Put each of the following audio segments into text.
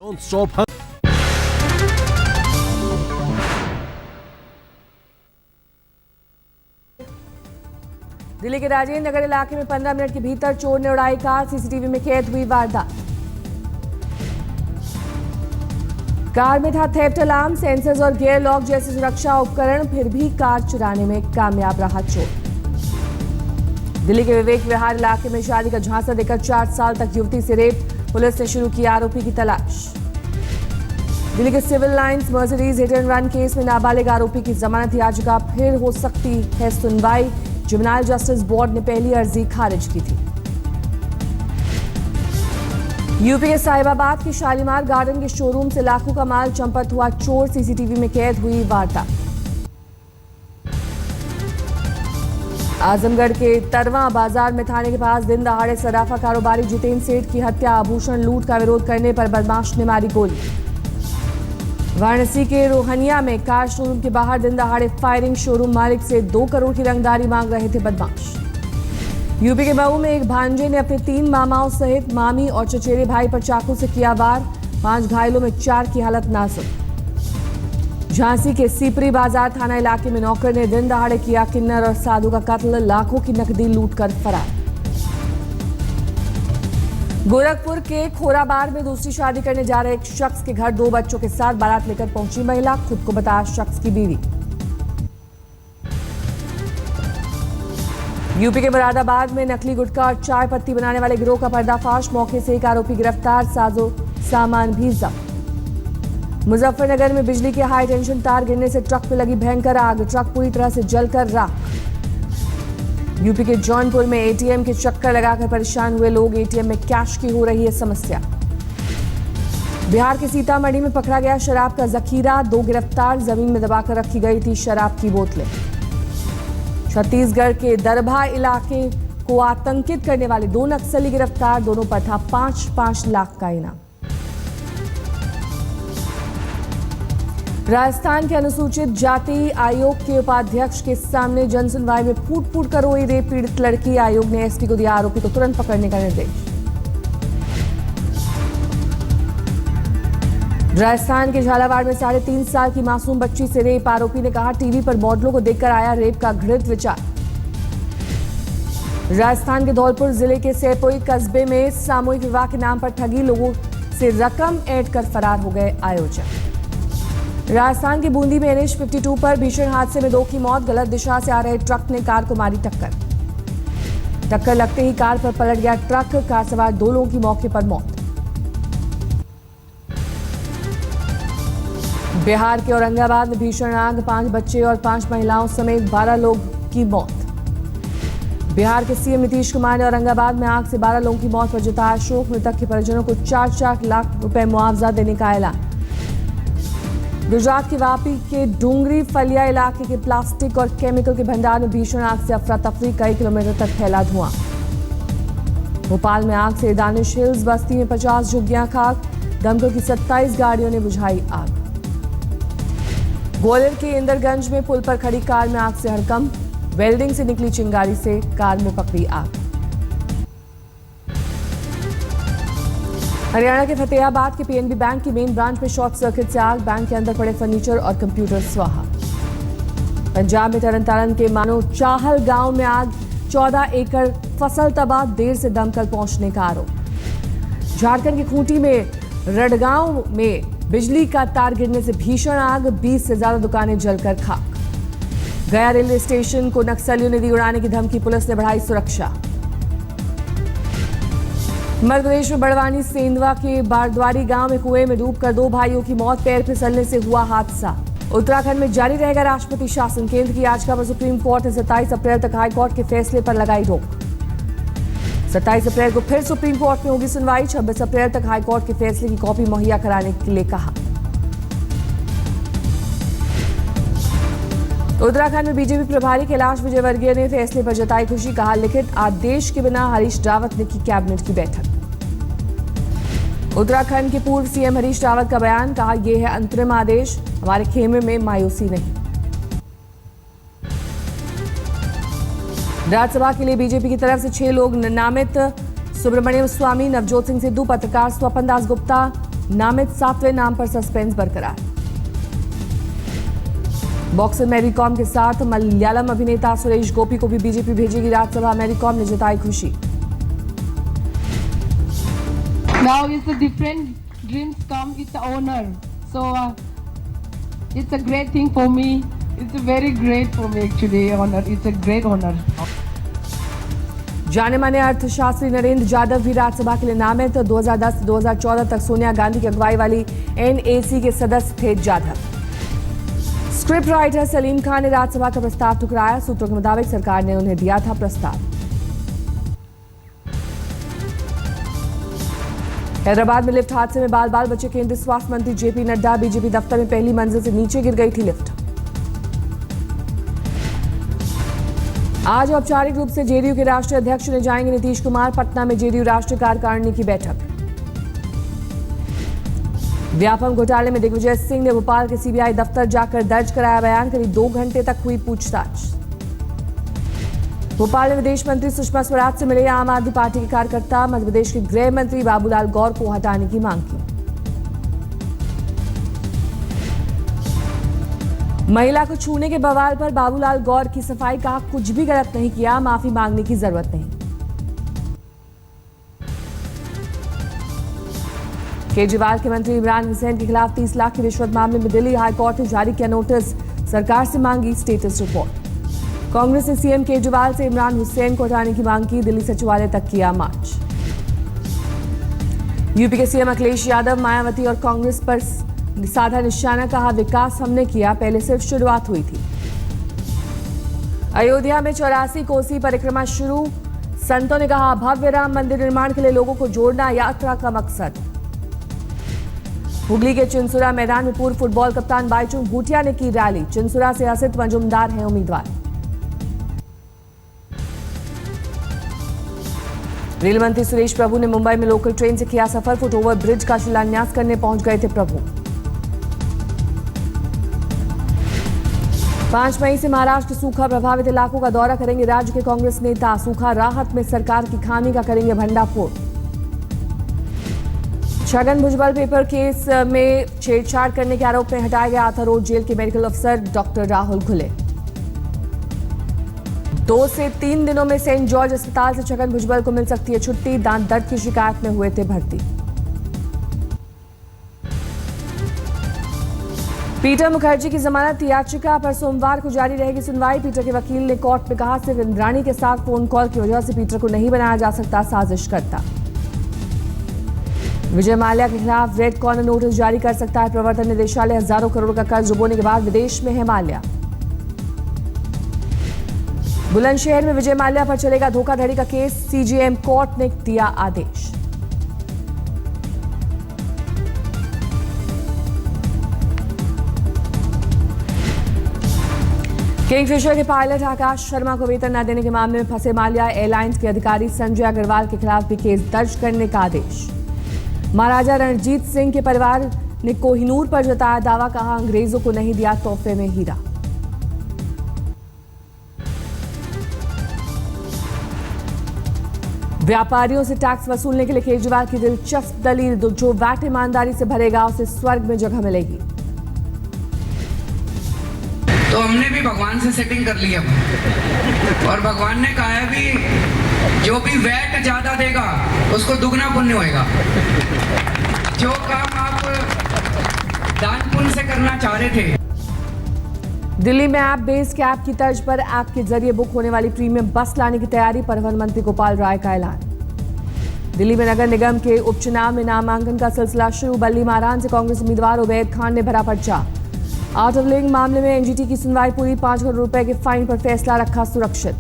Stop. Delhi के राजेंद्र नगर इलाके में 15 मिनट के भीतर चोर ने उड़ाई कार, सीसीटीवी में कैद हुई वारदात। कार में था थेफ्ट अलार्म, सेंसर्स और गियर लॉक जैसे सुरक्षा उपकरण, फिर भी कार चुराने में कामयाब रहा चोर। दिल्ली के विवेक विहार इलाके में शादी का झांसा देकर 4 साल तक युवती से रेप, पुलिस ने शुरू की आरोपी की तलाश। दिल्ली के Civil Lines Mercedes hit and run case में नाबालिग आरोपी की जमानत याचिका फिर हो सकती है सुनवाई, जुवेनाइल जस्टिस बोर्ड ने पहली अर्जी खारिज की थी। यूपी के साहिबाबाद के शालीमार गार्डन के शोरूम से लाखों का माल चंपत हुआ चोर, सीसीटीवी में कैद हुई वारदात। आजमगढ़ के तरवा बाजार में थाने के पास दिन दहाड़े सराफा कारोबारी जितेंद्र सेठ की हत्या, आभूषण लूट का विरोध करने पर बदमाश ने मारी गोली। वाराणसी के रोहनिया में कार शोरूम के बाहर दिन दहाड़े फायरिंग, शोरूम मालिक से 2 करोड़ की रंगदारी मांग रहे थे बदमाश। यूपी के मऊ में एक भांजे ने अपने 3 मामाओं सहित मामी और चचेरे भाई पर चाकू से किया वार, 5 घायलों में 4 की हालत नाजुक। झांसी के सीपरी बाजार थाना इलाके में नौकर ने दिन दहाड़े किया किन्नर और साधु का कत्ल, लाखों की नकदी लूटकर फरार। गोरखपुर के खोराबार में दूसरी शादी करने जा रहे एक शख्स के घर 2 बच्चों के साथ बारात लेकर पहुंची महिला, खुद को बताया शख्स की बीवी। यूपी के मुरादाबाद में नकली गुटखा और चाय पत्ती बनाने वाले गिरोह का पर्दाफाश, मौके से एक आरोपी गिरफ्तार, साजो सामान भी जब्त। मुजफ्फरनगर में बिजली के हाई टेंशन तार गिरने से ट्रक पर लगी भयंकर आग, ट्रक पूरी तरह से जलकर राख। यूपी के जौनपुर में एटीएम के चक्कर लगाकर परेशान हुए लोग, एटीएम में कैश की हो रही है समस्या। बिहार के सीतामढ़ी में पकड़ा गया शराब का जखीरा, 2 गिरफ्तार, जमीन में दबाकर रखी गई थी शराब की बोतलें। छत्तीसगढ़ के दरभा इलाके को आतंकित करने वाले 2 नक्सली गिरफ्तार, दोनों पर था 5-5 लाख का इनाम। राजस्थान के अनुसूचित जाति आयोग के उपाध्यक्ष के सामने जनसुनवाई में फूट फूट कर रोई रेप पीड़ित लड़की, आयोग ने एसपी को दिया आरोपी को तुरंत पकड़ने का निर्देश। राजस्थान के झालावाड़ में 3.5 साल की मासूम बच्ची से रेप, आरोपी ने कहा टीवी पर मॉडलों को देखकर आया रेप का घृणित विचार। राजस्थान के धौलपुर जिले के सेपोई कस्बे में सामूहिक विवाह के नाम पर ठगी, लोगों से रकम ऐंठ कर फरार हो गए आयोजक। राजस्थान के बूंदी में NH 52 पर भीषण हादसे में 2 की मौत, गलत दिशा से आ रहे ट्रक ने कार को मारी टक्कर लगते ही कार पर पलट गया ट्रक, कार सवार 2 लोगों की मौके पर मौत। बिहार के औरंगाबाद में भीषण आग, 5 बच्चे और 5 महिलाओं समेत 12 लोग की मौत। बिहार के सीएम नीतीश कुमार ने औरंगाबाद में आग से 12 लोगों की मौत पर जताया शोक, मृतक के परिजनों को 4-4 लाख रुपए मुआवजा देने का ऐलान। गुजरात के वापी के डूंगरी फलिया इलाके के प्लास्टिक और केमिकल के भंडार में भीषण आग से अफरा तफरी, कई किलोमीटर तक फैला धुआं। भोपाल में आग से दानिश हिल्स बस्ती में 50 झुग्गियां खाक, दमकल की 27 गाड़ियों ने बुझाई आग। ग्वालियर के इंदरगंज में पुल पर खड़ी कार में आग से हड़कंप, वेल्डिंग से निकली चिंगारी से कार में पकड़ी आग। हरियाणा के फतेहाबाद के पीएनबी बैंक की मेन ब्रांच में शॉर्ट सर्किट से आग, बैंक के अंदर पड़े फर्नीचर और कंप्यूटर स्वाहा। पंजाब में तरनतारन के मानो चाहल गांव में आग, 14 एकड़ फसल तबाह, देर से दमकल पहुंचने का आरोप। झारखंड की खूंटी में रडगांव में बिजली का तार गिरने से भीषण आग, 20 से ज्यादा दुकानें जलकर खाक। गया रेलवे स्टेशन को नक्सलियों ने दी उड़ाने की धमकी, पुलिस ने बढ़ाई सुरक्षा। मध्य प्रदेश में बड़वानी सेंधवा के बारद्वारी गांव में कुएं में डूबकर 2 भाइयों की मौत, पैर फिसलने से हुआ हादसा। उत्तराखंड में जारी रहेगा राष्ट्रपति शासन, केंद्र की याचिका पर सुप्रीम कोर्ट ने 27 अप्रैल तक हाईकोर्ट के फैसले पर लगाई रोक। 27 अप्रैल को फिर सुप्रीम कोर्ट में होगी सुनवाई, 26 अप्रैल तक हाईकोर्ट के फैसले की कॉपी मुहैया कराने के लिए कहा। उत्तराखंड में बीजेपी प्रभारी कैलाश विजयवर्गीय ने फैसले पर जताई खुशी, कहा लिखित आदेश के बिना हरीश रावत ने की कैबिनेट की बैठक। उत्तराखंड के पूर्व सीएम हरीश रावत का बयान, कहा यह है अंतरिम आदेश, हमारे खेमे में मायूसी नहीं। राज्यसभा के लिए बीजेपी की तरफ से 6 लोग नामित, सुब्रमण्यम स्वामी, नवजोत सिंह सिद्धू, पत्रकार स्वपन दास गुप्ता, नामित 7वें नाम पर सस्पेंस बरकरार। बॉक्सर मैरी कॉम के साथ मलयालम अभिनेता सुरेश गोपी को भी बीजेपी भेजेगी राज्यसभा। मैरी कॉम ने जताई खुशी। Now it's a different dreams come with the honor. So it's a great thing for me. It's very great for me actually. Honor. It's a great honor. जाने माने अर्थशास्त्री नरेंद्र जाधव भी राज्यसभा के लिए नामित। 2010 से 2014 तक सोनिया गांधी की अगुवाई वाली एनएसी के सदस्य थे जाधव। स्क्रिप्ट राइटर सलीम खान ने राज्यसभा का प्रस्ताव ठुकराया। सूत्रों के मुताबिक सरकार ने उन्हें दिया था प्रस्ताव। हैदराबाद में लिफ्ट हादसे में बाल बचे केंद्रीय स्वास्थ्य मंत्री जेपी नड्डा। बीजेपी दफ्तर में पहली मंजिल से नीचे गिर गई थी लिफ्ट। आज औपचारिक रूप से जेडीयू के राष्ट्रीय अध्यक्ष चुने जाएंगे नीतीश कुमार। पटना में जेडीयू राष्ट्रीय कार्यकारिणी की बैठक। व्यापम घोटाले में दिग्विजय सिंह ने भोपाल के सीबीआई दफ्तर जाकर दर्ज कराया बयान। करीब 2 घंटे तक हुई पूछताछ। भोपाल में विदेश मंत्री सुषमा स्वराज से मिले आम आदमी पार्टी के कार्यकर्ता। मध्यप्रदेश के गृह मंत्री बाबूलाल गौर को हटाने की मांग की। महिला को छूने के बवाल पर बाबूलाल गौर की सफाई। कहा कुछ भी गलत नहीं किया, माफी मांगने की जरूरत नहीं। केजरीवाल के मंत्री इमरान हुसैन के खिलाफ 30 लाख की रिश्वत मामले में दिल्ली हाईकोर्ट ने जारी किया नोटिस। सरकार से मांगी स्टेटस रिपोर्ट। कांग्रेस ने सीएम केजरीवाल से इमरान हुसैन को हटाने की मांग की। दिल्ली सचिवालय तक किया मार्च। यूपी के सीएम अखिलेश यादव मायावती और कांग्रेस पर साधा निशाना। कहा विकास हमने किया, पहले सिर्फ शुरुआत हुई थी। अयोध्या में 84 कोसी परिक्रमा शुरू। संतों ने कहा भव्य राम मंदिर निर्माण के लिए लोगों को जोड़ना यात्रा का मकसद। हुगली के चिंसुरा मैदान में पूर्व फुटबॉल कप्तान बाईचुंग भूटिया ने की रैली। चिंसुरा से असित मजुमदार हैं उम्मीदवार। रेल मंत्री सुरेश प्रभु ने मुंबई में लोकल ट्रेन से किया सफर। फुटओवर ब्रिज का शिलान्यास करने पहुंच गए थे प्रभु। 5 मई से महाराष्ट्र सूखा प्रभावित इलाकों का दौरा करेंगे राज्य के कांग्रेस नेता। सूखा राहत में सरकार की खामी का करेंगे भंडाफोड़। छगन भुजबल पेपर केस में छेड़छाड़ करने के आरोप में हटाए गए आथा रोड जेल के मेडिकल अफसर डॉक्टर राहुल घुले। 2 से 3 दिनों में सेंट जॉर्ज अस्पताल से छगन भुजबल को मिल सकती है छुट्टी। दांत दर्द की शिकायत में हुए थे भर्ती। पीटर मुखर्जी की जमानत याचिका पर सोमवार को जारी रहेगी सुनवाई। पीटर के वकील ने कोर्ट में कहा सिर्फ इंद्राणी के साथ फोन कॉल की वजह से पीटर को नहीं बनाया जा सकता साजिशकर्ता। विजय माल्या के खिलाफ रेड कॉर्नर नोटिस जारी कर सकता है प्रवर्तन निदेशालय। हजारों करोड़ का कर्ज डुबोने के बाद विदेश में है माल्या। बुलंदशहर में विजय माल्या पर चलेगा धोखाधड़ी का केस। सीजेएम कोर्ट ने दिया आदेश। किंगफिशर के पायलट आकाश शर्मा को वेतन न देने के मामले में फंसे माल्या एयरलाइंस के अधिकारी संजय अग्रवाल के खिलाफ भी केस दर्ज करने का आदेश। महाराजा रणजीत सिंह के परिवार ने कोहिनूर पर जताया दावा। कहा अंग्रेजों को नहीं दिया तोहफे में हीरा। व्यापारियों से टैक्स वसूलने के लिए केजरीवाल की दिलचस्प दलील। जो वैट ईमानदारी से भरेगा उसे स्वर्ग में जगह मिलेगी। तो हमने भी भगवान से सेटिंग कर ली अब और भगवान ने कहा है भी जो भी वैट ज्यादा देगा उसको दुगना पुण्य होएगा। जो काम आप दान पुण्य से करना चाह रहे थे। दिल्ली में ऐप बेस्ड कैब की तर्ज पर ऐप के जरिए बुक होने वाली प्रीमियम बस लाने की तैयारी। परिवहन मंत्री गोपाल राय का ऐलान। दिल्ली में नगर निगम के उपचुनाव में नामांकन का सिलसिला शुरू। बल्ली मारान से कांग्रेस उम्मीदवार उबैद खान ने भरा पर्चा। आउट ऑफ लिंक मामले में एनजीटी की सुनवाई पूरी। 5 करोड़ रुपए के फाइन पर फैसला रखा सुरक्षित।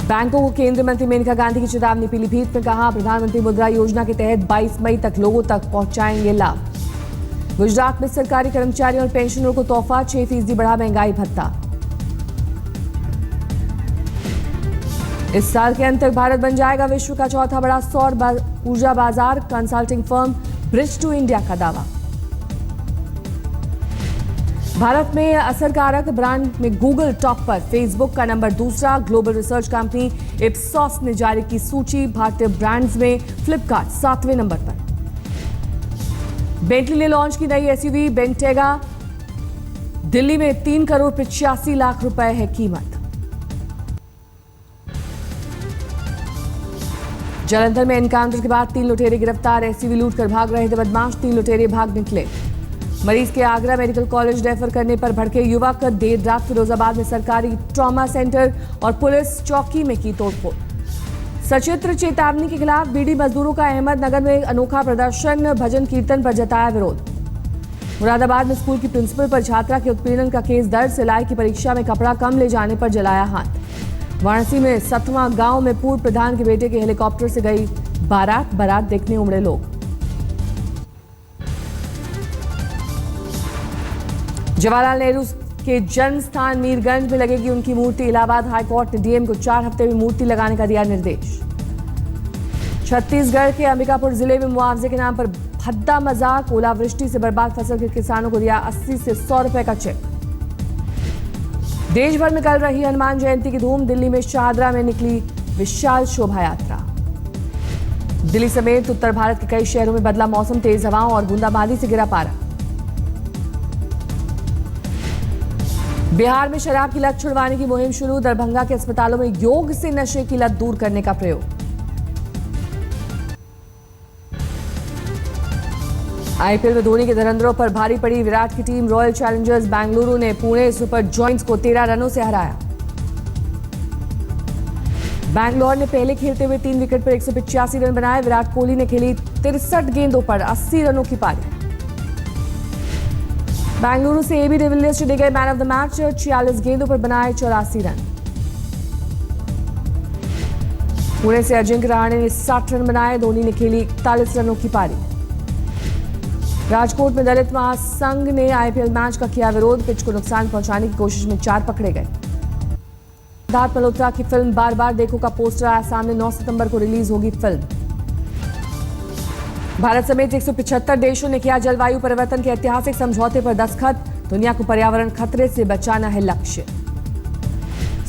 बैंकों को केंद्रीय मंत्री मेनका गांधी की चेतावनी। पीलीभीत में कहा प्रधानमंत्री मुद्रा योजना के तहत 22 मई तक लोगों तक पहुंचाएंगे लाभ। गुजरात में सरकारी कर्मचारियों और पेंशनरों को तोहफा। 6% बढ़ा महंगाई भत्ता। इस साल के अंत तक भारत बन जाएगा विश्व का चौथा बड़ा सौर ऊर्जा बाजार। Consulting firm Bridge to India का दावा। भारत में असरकारक ब्रांड में गूगल टॉप पर, फेसबुक का नंबर दूसरा। ग्लोबल रिसर्च कंपनी इप्सॉस ने जारी की सूची। भारतीय ब्रांड्स में फ्लिपकार्ट 7वें नंबर पर। बेंटली ने लॉन्च की नई एसयूवी बेंटेगा। दिल्ली में 3 करोड़ 85 लाख रुपए है कीमत। जालंधर में एनकाउंटर के बाद 3 लुटेरे गिरफ्तार। एसयूवी लूट कर भाग रहे थे बदमाश, 3 लुटेरे भाग निकले। मरीज के आगरा मेडिकल कॉलेज रेफर करने पर भड़के युवक। देर रात फिरोजाबाद में सरकारी ट्रॉमा सेंटर और पुलिस चौकी में की तोड़फोड़। सचित्र चेतावनी के खिलाफ बीडी मजदूरों का अहमदनगर में अनोखा प्रदर्शन। भजन कीर्तन पर जताया विरोध। मुरादाबाद में स्कूल की प्रिंसिपल पर छात्रा के उत्पीड़न का केस दर्ज। सिलाई की परीक्षा में कपड़ा कम ले जाने पर जलाया हाथ। वाराणसी में 7वां गांव में पूर्व प्रधान के बेटे के हेलीकॉप्टर से गई बारात देखने उमड़े लोग। जवाहरलाल नेहरू के जन्म स्थान मीरगंज में लगेगी उनकी मूर्ति। इलाहाबाद हाईकोर्ट ने डीएम को 4 हफ्ते में मूर्ति लगाने का दिया निर्देश। छत्तीसगढ़ के अंबिकापुर जिले में मुआवजे के नाम पर भद्दा मजाक। ओलावृष्टि से बर्बाद फसल के किसानों को दिया 80 से 100 रुपए का चेक। देश भर में कल रही हनुमान जयंती की धूम। दिल्ली में शाहदरा में निकली विशाल शोभा यात्रा। दिल्ली समेत उत्तर भारत के कई शहरों में बदला मौसम। तेज हवाओं और बूंदाबांदी से गिरा पारा। बिहार में शराब की लत छुड़वाने की मुहिम शुरू। दरभंगा के अस्पतालों में योग से नशे की लत दूर करने का प्रयोग। आईपीएल में धोनी के धुरंधरों पर भारी पड़ी विराट की टीम। रॉयल चैलेंजर्स बेंगलुरु ने पुणे सुपर जॉयंट्स को 13 रनों से हराया। बैंगलोर ने पहले खेलते हुए 3 विकेट पर 185 रन बनाए। विराट कोहली ने खेली 63 गेंदों पर 80 रनों की पारी। बेंगलुरु से एबी डिविलियर्स चुने गए मैन ऑफ द मैच। 46 गेंदों पर बनाए 84 रन। पुणे से अजिंक्य रहाणे ने 60 रन बनाए। धोनी ने खेली 41 रनों की पारी। राजकोट में दलित महासंघ ने आईपीएल मैच का किया विरोध। पिच को नुकसान पहुंचाने की कोशिश में 4 पकड़े गए। सिद्धार्थ मल्होत्रा की फिल्म बार बार देखो का पोस्टर आया सामने। 9 सितंबर को रिलीज होगी फिल्म। भारत समेत 175 देशों ने किया जलवायु परिवर्तन के ऐतिहासिक समझौते पर दस्तखत। दुनिया को पर्यावरण खतरे से बचाना है लक्ष्य।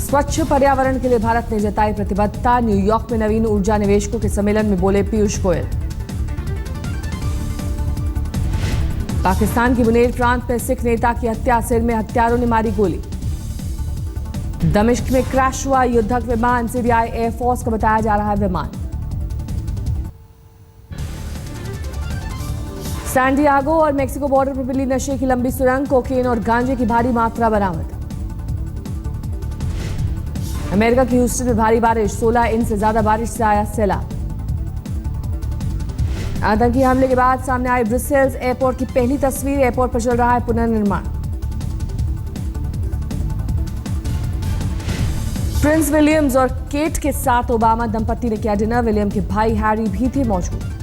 स्वच्छ पर्यावरण के लिए भारत ने जताई प्रतिबद्धता। न्यूयॉर्क में नवीन ऊर्जा निवेशकों के सम्मेलन में बोले पीयूष गोयल। पाकिस्तान की बुनेर प्रांत में सिख नेता की हत्या। सिर में हत्यारों ने मारी गोली। दमिश्क में क्रैश हुआ युद्धक विमान। सीरियाई एयरफोर्स का बताया जा रहा है विमान। सैन डिएगो और मेक्सिको बॉर्डर पर मिली नशे की लंबी सुरंग। कोकेन और गांजे की भारी मात्रा बरामद। अमेरिका की ह्यूस्टन में भारी बारिश। 16 इंच से ज्यादा बारिश से आया सैलाब। आतंकी हमले के बाद सामने आई ब्रुसेल्स एयरपोर्ट की पहली तस्वीर। एयरपोर्ट पर चल रहा है पुनर्निर्माण। प्रिंस विलियम्स और केट के साथ ओबामा दंपति ने किया डिनर। विलियम के भाई हैरी भी थे मौजूद।